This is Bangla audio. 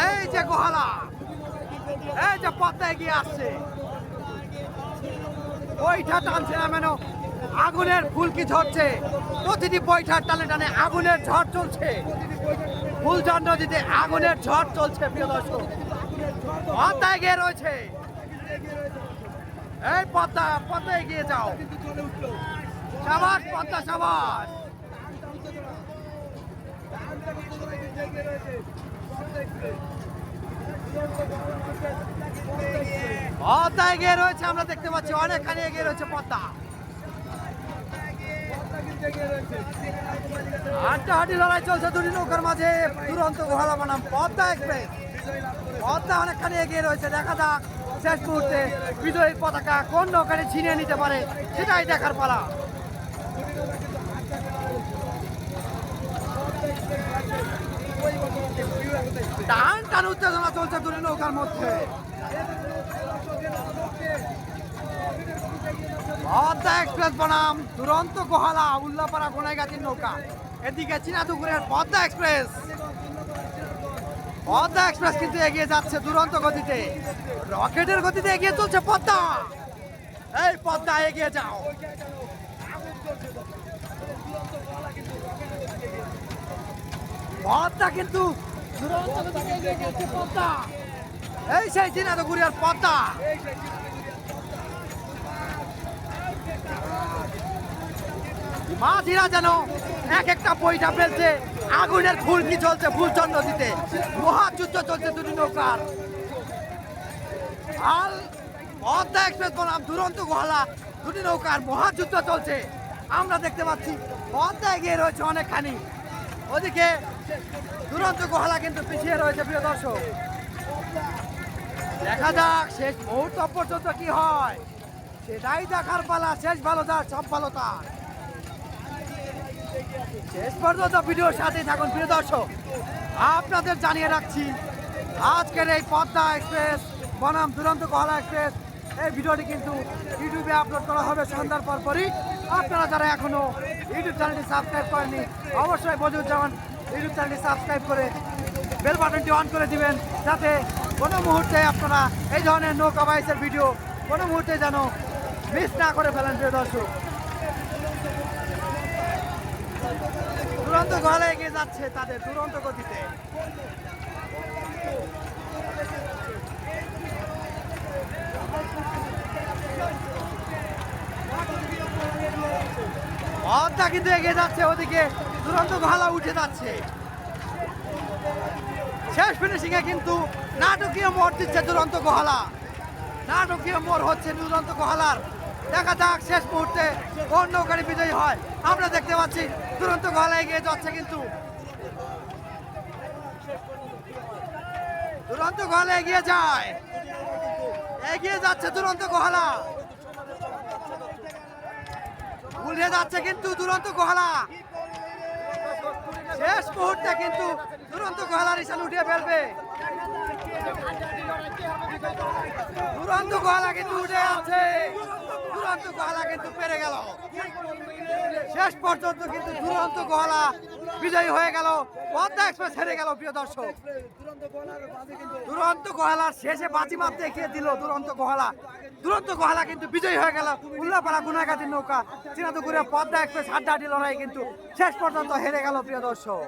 এই যে গোহালা, এই যে পদ্মা এগিয়ে আসছে, বৈঠা টানছে না মেনো, আগুনের ফুলকি ঝরছে, প্রতিটি বৈঠার টানে টানে আগুনের ঝড় চলছে, ফুলঝড় নদীতে আগুনের ঝড় চলছে। প্রিয় দর্শক, পদ্মা এগিয়ে রয়েছে, এই পদ্মা পদ্মা এগিয়ে যাও, সাবাস পদ্মা সাবাস। পদ্মা এগিয়ে রয়েছে, আমরা দেখতে পাচ্ছি অনেকখানি এগিয়ে রয়েছে পদ্মা। হাড্ডাহাড্ডি লড়াই চলছে দুটি নৌকার মাঝে, দুরন্ত গোহালা বনাম পদ্মা এক্সপ্রেস। পদ্মা অনেকখানি এগিয়ে রয়েছে, দেখা যাক শেষ মুহূর্তে বিজয়ীর পতাকা কোন নৌকারে ছিনিয়ে নিতে পারে, সেটাই দেখার পালা। টান টান উত্তেজনা চলছে দুটি নৌকার মধ্যে। পদ্মা এক্সপ্রেস বনাম দুরন্ত গোহালা, উল্লাপাড়া গোনাইগাতির নৌকা। এদিকে চীনাদুপুরের পদ্মা এক্সপ্রেস। পদ্মা এক্সপ্রেস কিন্তু এগিয়ে যাচ্ছে দুরন্ত গতিতে, রকেটের গতিতে এগিয়ে চলছে পদ্মা। এই পদ্মা এগিয়ে যাও, পদ্মা কিন্তু দুরন্ত গতিতে এগিয়ে যাচ্ছে পদ্মা। এই সেই চীনাদুপুরের পদ্মা। মাঝিরা যেন এক একটা বৈঠা ফেলছে, আগুনের ফুলকি চলছে ফুলচন্দ্র নদীতে, মহাযুদ্ধ চলছে দুটি নৌকার। আর পদ্মা এক্সপ্রেস বনাম দুরন্ত গোহালা, দুটি নৌকার মহাযুদ্ধ চলছে। আমরা দেখতে পাচ্ছি পদ্মা এগিয়ে রয়েছে অনেকখানি, ওদিকে দুরন্ত গোহালা কিন্তু পিছিয়ে রয়েছে। প্রিয় দর্শক, দেখা যাক শেষ মুহূর্ত পর্যন্ত কি হয়, সেটাই দেখার পালা। শেষ ভালো তার, সব ভালো তার। শেষ পর্যন্ত ভিডিওর সাথেই থাকুন। প্রিয় দর্শক, আপনাদের জানিয়ে রাখছি আজকের এই পদ্মা এক্সপ্রেস বনাম দুরন্ত গোহালা এক্সপ্রেস, এই ভিডিওটি কিন্তু ইউটিউবে আপলোড করা হবে সন্ধ্যার পরপরই। আপনারা যারা এখনো ইউটিউব চ্যানেলটি সাবস্ক্রাইব করেননি, অবশ্যই বদিউজ্জামান ইউটিউব চ্যানেলটি সাবস্ক্রাইব করে বেল বাটনটি অন করে দিবেন, যাতে কোনো মুহূর্তে আপনারা এই ধরনের নৌকা বাইসের ভিডিও কোনো মুহূর্তে যেন মিস না করে ফেলেন। প্রিয় দর্শক, দুরন্ত গোহালা এগিয়ে যাচ্ছে তাদের দুরন্ত গতিতে। পদ্মা কিন্তু এগিয়ে যাচ্ছে, ওদিকে দুরন্ত গোহালা উঠে যাচ্ছে। শেষ ফিনিশিং এ কিন্তু নাটকীয় মোড় দিচ্ছে দুরন্ত গোহালা, নাটকীয় মোড় হচ্ছে দুরন্ত গোহালার। দেখা যাক শেষ মুহূর্তে কোন নৌকারি বিজয়ী হয়। আমরা দেখতে পাচ্ছি দুরন্ত গোহালা এগিয়ে যাচ্ছে, কিন্তু দুরন্ত গোহালা এগিয়ে যায়, এগিয়ে যাচ্ছে দুরন্ত গোহালা, উঠে যাচ্ছে কিন্তু দুরন্ত গোহালা। শেষ মুহূর্তে কিন্তু দুরন্ত গোহালার ইশান উঠিয়ে ফেলবে। দুরন্ত গোহালা কিন্তু উঠে আছে, দুরন্ত গোহালা কিন্তু পেরে গেল। শেষ পর্যন্ত কিন্তু দুরন্ত গোহালা বিজয়ী হয়ে গেল, পদ্মা এক্সপ্রেস হেরে গেল। প্রিয় দর্শক, দুরন্ত গোহালার শেষে বাজিমাত দেখিয়ে দিল দুরন্ত গোহালা। দুরন্ত গোহালা কিন্তু বিজয়ী হয়ে গেল। উল্লাপাড়া গুনাইগাতির নৌকা চীনাদুপুরে পদ্মা এক্সপ্রেস হাড্ডাহাড্ডি লড়াই কিন্তু শেষ পর্যন্ত হেরে গেল। প্রিয় দর্শক।